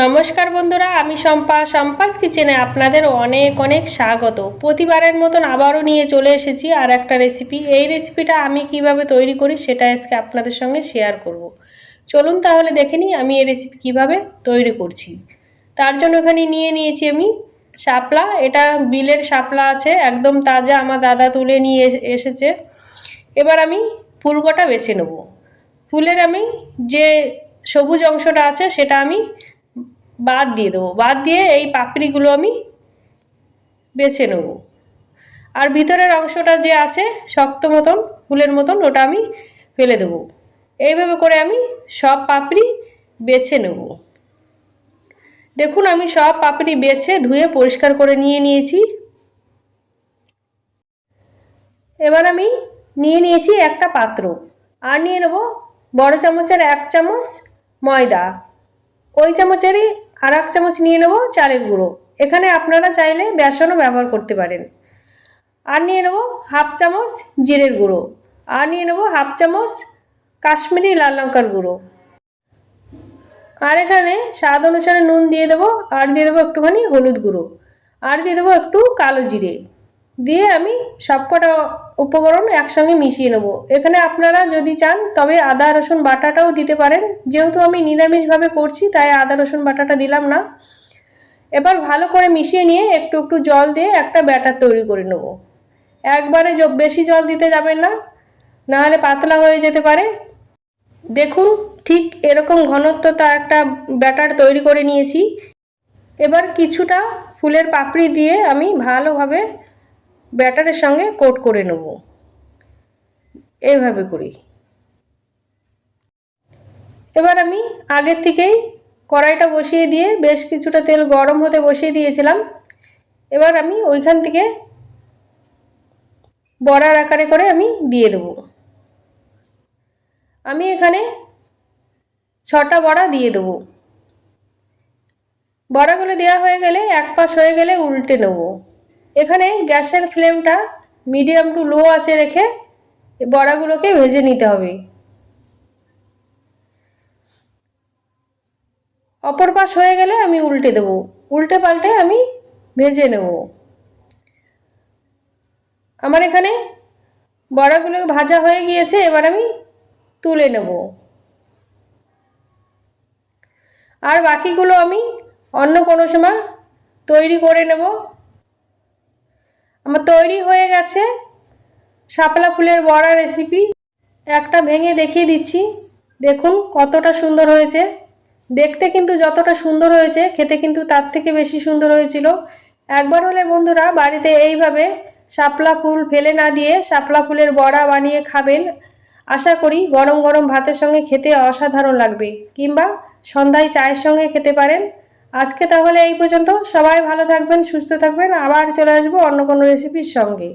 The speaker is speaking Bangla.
নমস্কার বন্ধুরা, আমি সম্পাস কিচেনে আপনাদের অনেক অনেক স্বাগত। প্রতিবারের মতন আবারও নিয়ে চলে এসেছি আর একটা রেসিপি। এই রেসিপিটা আমি কিভাবে তৈরি করি সেটা আজকে আপনাদের সঙ্গে শেয়ার করব। চলুন তাহলে দেখে নিই আমি এই রেসিপি কিভাবে তৈরি করছি। তার জন্য এখানে নিয়ে নিয়েছি আমি শাপলা। এটা বিলের শাপলা আছে, একদম তাজা, আমার দাদা তুলে নিয়ে এসেছে। এবার আমি ফুলকোটা বেছে নেব। ফুলের আমি যে সবুজ অংশটা আছে সেটা আমি বাদ দিয়ে দেবো। বাদ দিয়ে এই পাপড়িগুলো আমি বেছে নেব। আর ভিতরের অংশটা যে আছে শক্ত মতন, ফুলের মতন, ওটা আমি ফেলে দেবো। এইভাবে করে আমি সব পাপড়ি বেছে নেব। দেখুন, আমি সব পাপড়ি বেছে ধুয়ে পরিষ্কার করে নিয়ে নিয়েছি। এবার আমি নিয়ে নিয়েছি একটা পাত্র, আর নিয়ে নেব বড় চামচের 1 চামচ ময়দা। ওই চামচেরই আর 1 চামচ নিয়ে নেব চালের গুঁড়ো। এখানে আপনারা চাইলে বেসনও ব্যবহার করতে পারেন। আর নিয়ে নেব হাফ চামচ জিরের গুঁড়ো। আর নিয়ে নেব হাফ চামচ কাশ্মীরি লাল লঙ্কার গুঁড়ো। আর এখানে স্বাদ অনুসারে নুন দিয়ে দেবো। আর দিয়ে দেবো একটুখানি হলুদ গুঁড়ো। আর দিয়ে দেবো একটু কালো জিরে। দিয়ে আমি সবকটা উপকরণ একসঙ্গে মিশিয়ে নেব। এখানে আপনারা যদি চান তবে আদা রসুন বাটাটাও দিতে পারেন। যেহেতু আমি নিরামিষভাবে করছি তাই আদা রসুন বাটাটা দিলাম না। এবার ভালো করে মিশিয়ে নিয়ে একটু একটু জল দিয়ে একটা ব্যাটার তৈরি করে নেব। একবারে বেশি জল দিতে যাবেন না, নাহলে পাতলা হয়ে যেতে পারে। দেখুন, ঠিক এরকম ঘনত্বটা একটা ব্যাটার তৈরি করে নিয়েছি। এবার কিছুটা ফুলের পাপড়ি দিয়ে আমি ভালোভাবে ব্যাটারের সঙ্গে কোট করে নেব, এইভাবে করি। এবার আমি আগের থেকেই কড়াইটা বসিয়ে দিয়ে বেশ কিছুটা তেল গরম হতে বসিয়ে দিয়েছিলাম। এবার আমি ওইখান থেকে বড়ার আকারে করে আমি দিয়ে দেব। আমি এখানে 6টা বড়া দিয়ে দেবো। বড়াগুলো দেওয়া হয়ে গেলে এক পাশ হয়ে গেলে উল্টে নেব। এখানে গ্যাসের ফ্লেমটা মিডিয়াম টু লো আছে রেখে বড়াগুলোকে ভেজে নিতে হবে। অপর পাশ হয়ে গেলে আমি উল্টে দেব। উল্টে পাল্টে আমি ভেজে নেব। আমার এখানে বড়াগুলো ভাজা হয়ে গিয়েছে, এবার আমি তুলে নেব। আর বাকিগুলো আমি অন্য কোনো সময় তৈরি করে নেব। আমার তৈরি হয়ে গেছে শাপলা ফুলের বড়া রেসিপি। একটা ভেঙে দেখিয়ে দিচ্ছি, দেখুন কতটা সুন্দর হয়েছে। দেখতে কিন্তু যতটা সুন্দর হয়েছে, খেতে কিন্তু তার থেকে বেশি সুন্দর হয়েছিল। একবার হলে বন্ধুরা বাড়িতে এইভাবে শাপলা ফুল ফেলে না দিয়ে শাপলা ফুলের বড়া বানিয়ে খাবেন। আশা করি গরম গরম ভাতের সঙ্গে খেতে অসাধারণ লাগবে, কিংবা সন্ধ্যায় চায়ের সঙ্গে খেতে পারেন। আজকে তাহলে এই পর্যন্ত। সবাই ভালো থাকবেন, সুস্থ থাকবেন। আবার চলে আসবো অন্য কোনো রেসিপির সঙ্গে।